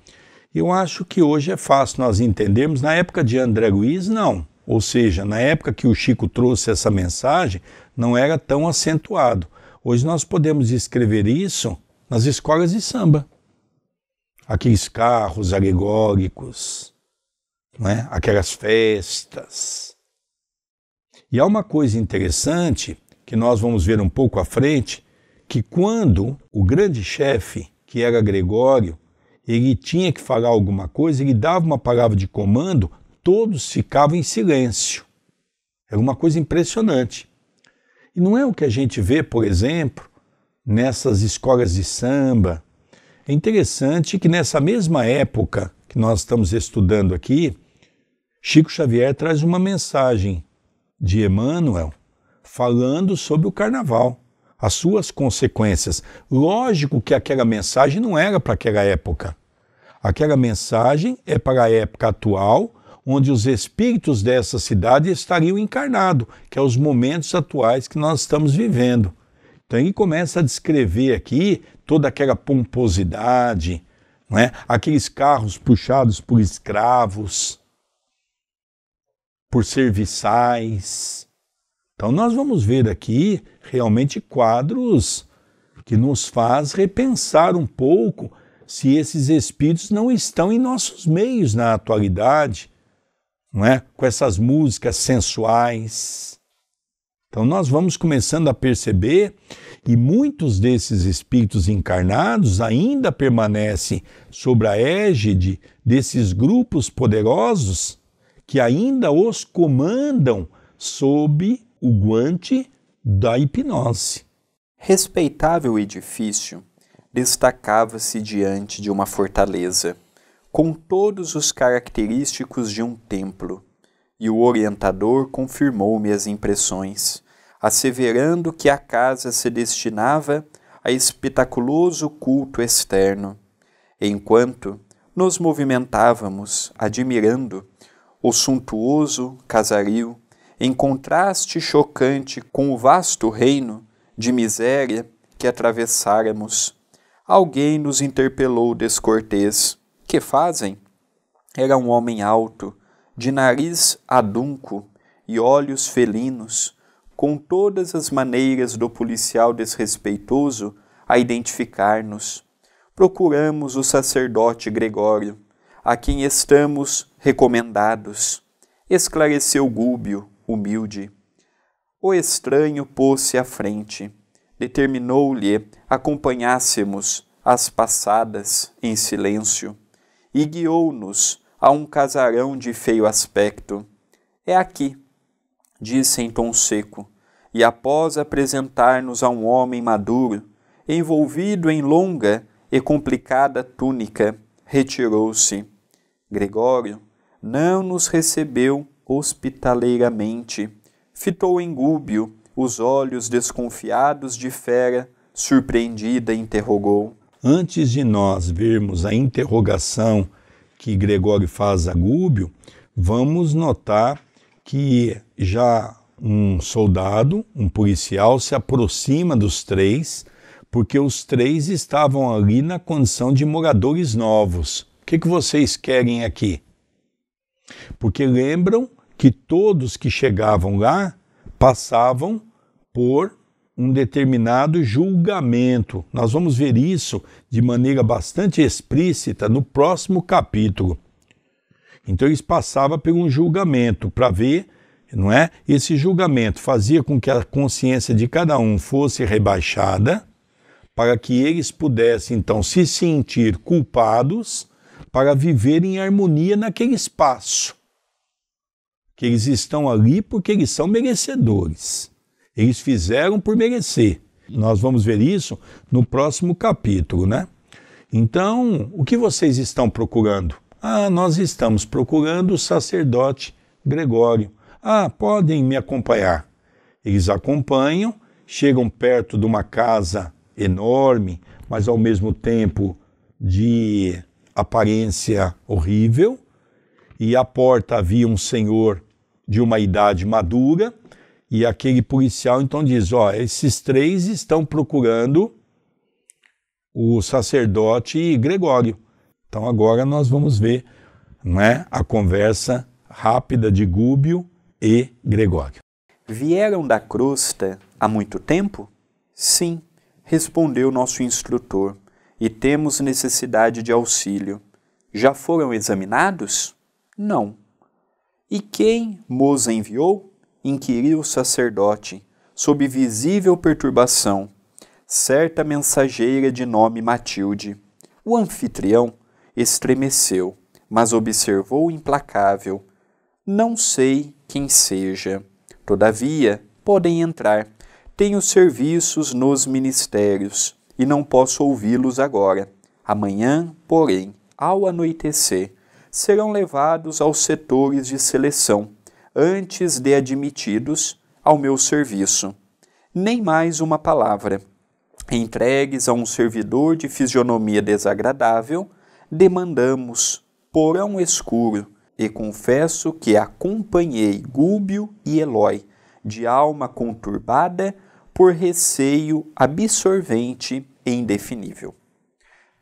Eu acho que hoje é fácil nós entendermos. Na época de André Luiz, não. Ou seja, na época que o Chico trouxe essa mensagem, não era tão acentuado. Hoje nós podemos escrever isso nas escolas de samba. Aqueles carros alegóricos, não é? Aquelas festas. E há uma coisa interessante que nós vamos ver um pouco à frente, que quando o grande chefe, que era Gregório, ele tinha que falar alguma coisa, ele dava uma palavra de comando, todos ficavam em silêncio. Era uma coisa impressionante. E não é o que a gente vê, por exemplo, nessas escolas de samba. É interessante que nessa mesma época que nós estamos estudando aqui, Chico Xavier traz uma mensagem de Emmanuel falando sobre o carnaval, as suas consequências. Lógico que aquela mensagem não era para aquela época. Aquela mensagem é para a época atual, onde os espíritos dessa cidade estariam encarnados, que é os momentos atuais que nós estamos vivendo. Então ele começa a descrever aqui toda aquela pomposidade, não é? Aqueles carros puxados por escravos, por serviçais. Então nós vamos ver aqui realmente quadros que nos faz repensar um pouco se esses espíritos não estão em nossos meios na atualidade, não é? Com essas músicas sensuais, Então nós vamos começando a perceber que muitos desses espíritos encarnados ainda permanecem sobre a égide desses grupos poderosos que ainda os comandam sob o guante da hipnose. Respeitável edifício destacava-se diante de uma fortaleza, com todos os característicos de um templo, e o orientador confirmou-me as impressões, asseverando que a casa se destinava a espetaculoso culto externo, enquanto nos movimentávamos admirando o suntuoso casario, em contraste chocante com o vasto reino de miséria que atravessáramos. Alguém nos interpelou descortês. Que fazem? Era um homem alto, de nariz adunco e olhos felinos, com todas as maneiras do policial desrespeitoso a identificar-nos. Procuramos o sacerdote Gregório, a quem estamos recomendados, esclareceu Gúbio, humilde. O estranho pôs-se à frente, determinou-lhe acompanhássemos as passadas em silêncio e guiou-nos a um casarão de feio aspecto. É aqui, disse em tom seco, e após apresentar-nos a um homem maduro, envolvido em longa e complicada túnica, retirou-se. Gregório não nos recebeu hospitaleiramente, fitou em Gúbio os olhos desconfiados de fera, surpreendida, interrogou. Antes de nós vermos a interrogação que Gregório faz a Gúbio, vamos notar que já um soldado, um policial, se aproxima dos três, porque os três estavam ali na condição de moradores novos. O que vocês querem aqui? Porque lembram que todos que chegavam lá passavam por um determinado julgamento. Nós vamos ver isso de maneira bastante explícita no próximo capítulo. Então eles passavam por um julgamento para ver, não é? Esse julgamento fazia com que a consciência de cada um fosse rebaixada, para que eles pudessem então se sentir culpados para viver em harmonia naquele espaço. Que eles estão ali porque eles são merecedores. Eles fizeram por merecer. Nós vamos ver isso no próximo capítulo, né? Então, o que vocês estão procurando? Nós estamos procurando o sacerdote Gregório. Podem me acompanhar. Eles acompanham, chegam perto de uma casa enorme, mas ao mesmo tempo de aparência horrível, e à porta havia um senhor de uma idade madura, e aquele policial então diz, esses três estão procurando o sacerdote Gregório. Então agora nós vamos ver, não é, a conversa rápida de Gúbio e Gregório. Vieram da crosta há muito tempo? Sim, respondeu nosso instrutor, e temos necessidade de auxílio. Já foram examinados? Não. E quem nos enviou? Inquiriu o sacerdote, sob visível perturbação. Certa mensageira de nome Matilde. O anfitrião estremeceu, mas observou implacável. Não sei quem seja. Todavia, podem entrar. Tenho serviços nos ministérios e não posso ouvi-los agora. Amanhã, porém, ao anoitecer, serão levados aos setores de seleção, antes de admitidos ao meu serviço. Nem mais uma palavra. Entregues a um servidor de fisionomia desagradável, demandamos porão escuro, e confesso que acompanhei Gúbio e Elói, de alma conturbada, por receio absorvente e indefinível.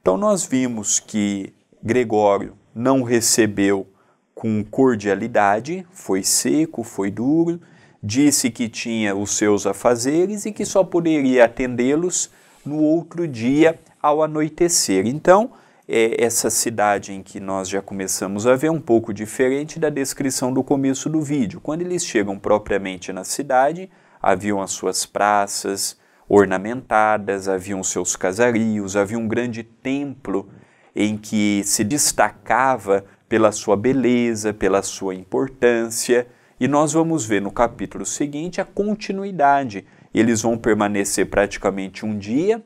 Então nós vimos que Gregório não recebeu com cordialidade, foi seco, foi duro, disse que tinha os seus afazeres e que só poderia atendê-los no outro dia ao anoitecer. Então, essa cidade em que nós já começamos a ver é um pouco diferente da descrição do começo do vídeo. Quando eles chegam propriamente na cidade, haviam as suas praças ornamentadas, haviam seus casarios, havia um grande templo em que se destacava pela sua beleza, pela sua importância, e nós vamos ver no capítulo seguinte a continuidade. Eles vão permanecer praticamente um dia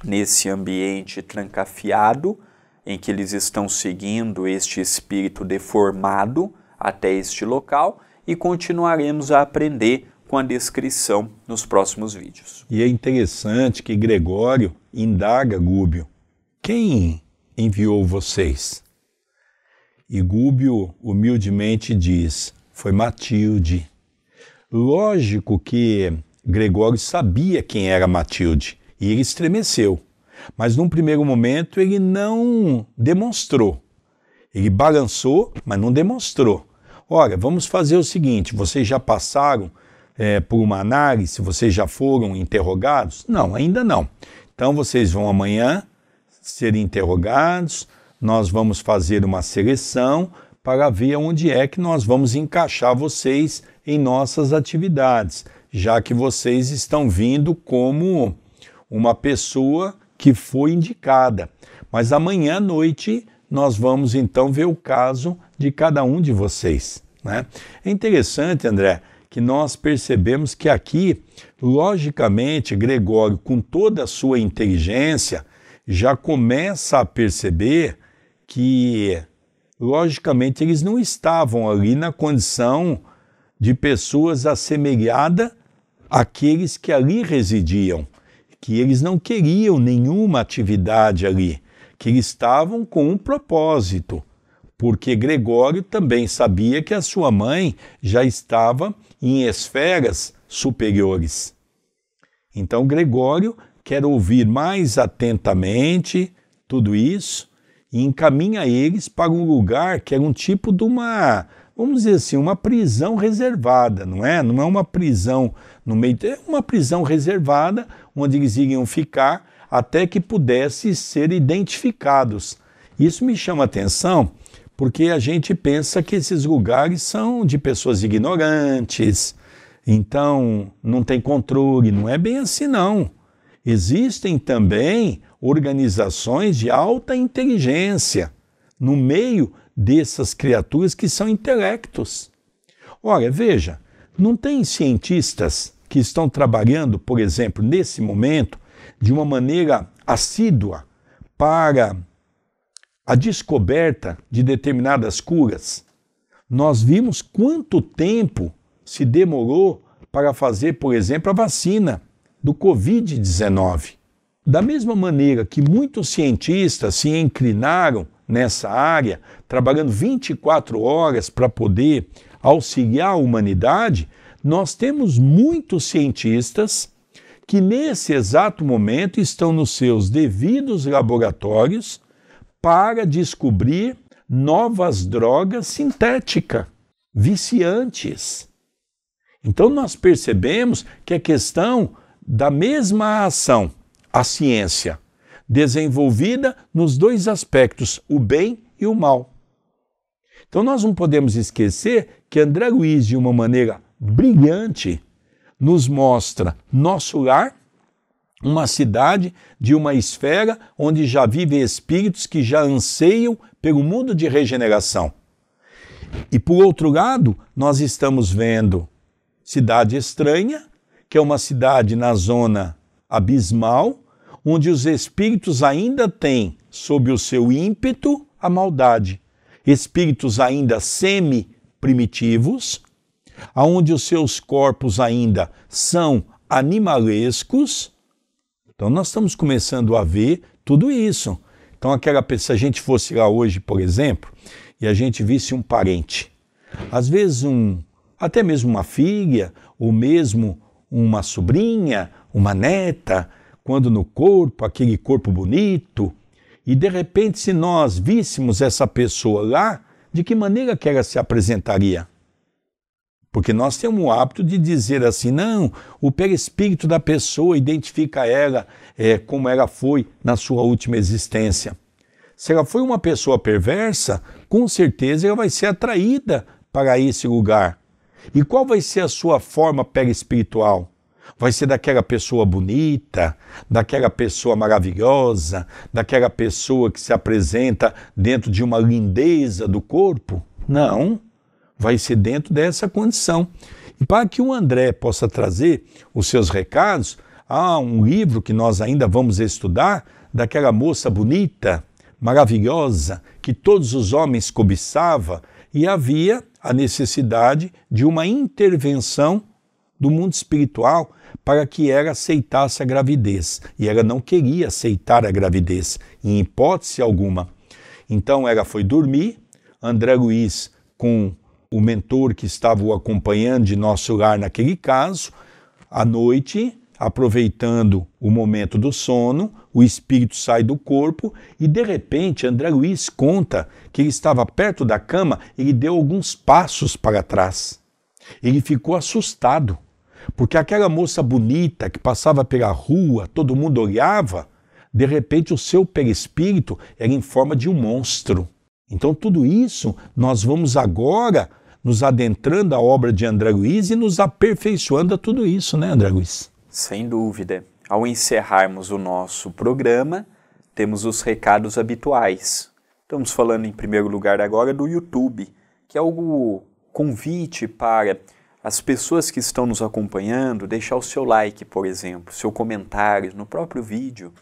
nesse ambiente trancafiado, em que eles estão seguindo este espírito deformado até este local, e continuaremos a aprender com a descrição nos próximos vídeos. E é interessante que Gregório indaga Gúbio: quem enviou vocês? E Gúbio humildemente diz: foi Matilde. Lógico que Gregório sabia quem era Matilde e ele estremeceu, mas num primeiro momento ele não demonstrou. Ele balançou, mas não demonstrou. Ora, vamos fazer o seguinte: vocês já passaram por uma análise, vocês já foram interrogados? Não, ainda não. Então vocês vão amanhã ser interrogados, nós vamos fazer uma seleção para ver onde é que nós vamos encaixar vocês em nossas atividades, já que vocês estão vindo como uma pessoa que foi indicada. Mas amanhã à noite nós vamos então ver o caso de cada um de vocês, né? É interessante, André, que nós percebemos que aqui, logicamente, Gregório, com toda a sua inteligência, já começa a perceber que, logicamente, eles não estavam ali na condição de pessoas assemelhadas àqueles que ali residiam, que eles não queriam nenhuma atividade ali, que eles estavam com um propósito, porque Gregório também sabia que a sua mãe já estava em esferas superiores. Então Gregório quer ouvir mais atentamente tudo isso e encaminha eles para um lugar que era um tipo de uma, vamos dizer assim, uma prisão reservada, não é? Não é uma prisão no meio, é uma prisão reservada onde eles iriam ficar até que pudessem ser identificados. Isso me chama a atenção porque a gente pensa que esses lugares são de pessoas ignorantes, então não tem controle, não é bem assim não. Existem também organizações de alta inteligência no meio dessas criaturas que são intelectos. Ora, veja, não tem cientistas que estão trabalhando, por exemplo, nesse momento, de uma maneira assídua para a descoberta de determinadas curas? Nós vimos quanto tempo se demorou para fazer, por exemplo, a vacina do Covid-19. Da mesma maneira que muitos cientistas se inclinaram nessa área, trabalhando 24 horas para poder auxiliar a humanidade, nós temos muitos cientistas que nesse exato momento estão nos seus devidos laboratórios para descobrir novas drogas sintéticas, viciantes. Então nós percebemos que a questão da mesma ação, a ciência, desenvolvida nos dois aspectos, o bem e o mal. Então nós não podemos esquecer que André Luiz, de uma maneira brilhante, nos mostra nosso lar, uma cidade de uma esfera onde já vivem espíritos que já anseiam pelo mundo de regeneração. E por outro lado, nós estamos vendo Cidade Estranha, que é uma cidade na zona abismal, onde os espíritos ainda têm sob o seu ímpeto a maldade. Espíritos ainda semi-primitivos, onde os seus corpos ainda são animalescos. Então nós estamos começando a ver tudo isso. Então se a gente fosse lá hoje, por exemplo, e a gente visse um parente, às vezes até mesmo uma filha, ou mesmo uma sobrinha, uma neta, quando no corpo, aquele corpo bonito, e de repente se nós víssemos essa pessoa lá, de que maneira que ela se apresentaria? Porque nós temos o hábito de dizer assim, não, o perispírito da pessoa identifica ela como ela foi na sua última existência. Se ela foi uma pessoa perversa, com certeza ela vai ser atraída para esse lugar. E qual vai ser a sua forma perispiritual? Vai ser daquela pessoa bonita, daquela pessoa maravilhosa, daquela pessoa que se apresenta dentro de uma lindeza do corpo? Não, vai ser dentro dessa condição. E para que o André possa trazer os seus recados, há um livro que nós ainda vamos estudar, daquela moça bonita, maravilhosa, que todos os homens cobiçavam, e havia a necessidade de uma intervenção do mundo espiritual para que ela aceitasse a gravidez. E ela não queria aceitar a gravidez, em hipótese alguma. Então ela foi dormir, André Luiz, com o mentor que estava o acompanhando de nosso lar naquele caso, à noite, aproveitando o momento do sono, o espírito sai do corpo e, de repente, André Luiz conta que ele estava perto da cama e ele deu alguns passos para trás. Ele ficou assustado, porque aquela moça bonita que passava pela rua, todo mundo olhava, de repente o seu perispírito era em forma de um monstro. Então tudo isso nós vamos agora nos adentrando à obra de André Luiz e nos aperfeiçoando a tudo isso, né, André Luiz? Sem dúvida. Ao encerrarmos o nosso programa, temos os recados habituais. Estamos falando em primeiro lugar agora do YouTube, que é o convite para as pessoas que estão nos acompanhando deixar o seu like, por exemplo, seu comentário no próprio vídeo,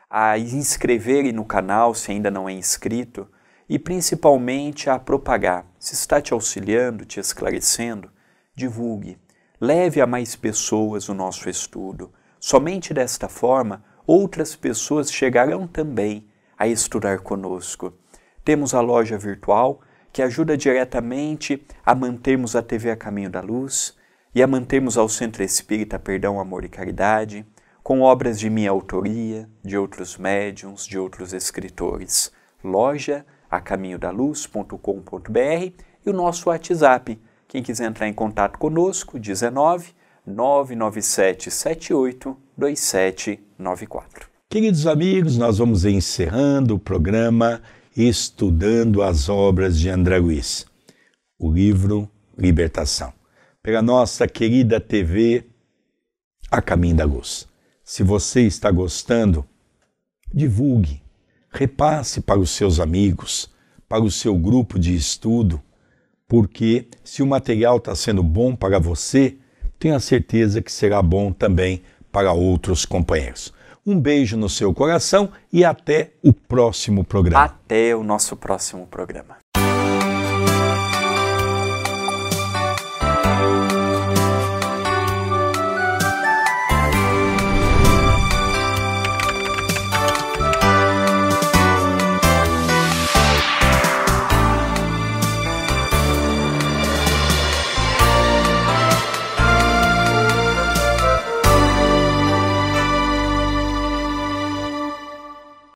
a inscreverem no canal se ainda não é inscrito e principalmente a propagar. Se está te auxiliando, te esclarecendo, divulgue. Leve a mais pessoas o nosso estudo. Somente desta forma, outras pessoas chegarão também a estudar conosco. Temos a loja virtual, que ajuda diretamente a mantermos a TV A Caminho da Luz e a mantermos ao Centro Espírita Perdão, Amor e Caridade, com obras de minha autoria, de outros médiuns, de outros escritores. Loja acaminhodaluz.com.br e o nosso WhatsApp. Quem quiser entrar em contato conosco, 19 997 78 2794. Queridos amigos, nós vamos encerrando o programa Estudando as Obras de André Luiz, o livro Libertação, pela nossa querida TV A Caminho da Luz. Se você está gostando, divulgue, repasse para os seus amigos, para o seu grupo de estudo, porque se o material está sendo bom para você, tenha certeza que será bom também para outros companheiros. Um beijo no seu coração e até o próximo programa. Até o nosso próximo programa.